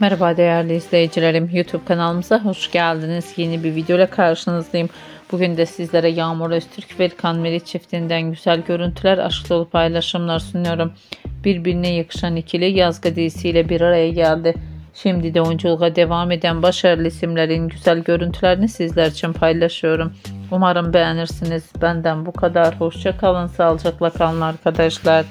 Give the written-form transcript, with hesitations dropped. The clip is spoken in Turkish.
Merhaba değerli izleyicilerim, YouTube kanalımıza hoş geldiniz. Yeni bir video ile karşınızdayım. Bugün de sizlere Yamur, Öztürk ve Erkan Merich çiftinden güzel görüntüler, aşk dolu paylaşımlar sunuyorum. Birbirine yakışan ikili yazgı dizisiyle bir araya geldi. Şimdi de oyunculuğa devam eden başarılı isimlerin güzel görüntülerini sizler için paylaşıyorum. Umarım beğenirsiniz. Benden bu kadar. Hoşça kalın, sağlıcakla kalın arkadaşlar.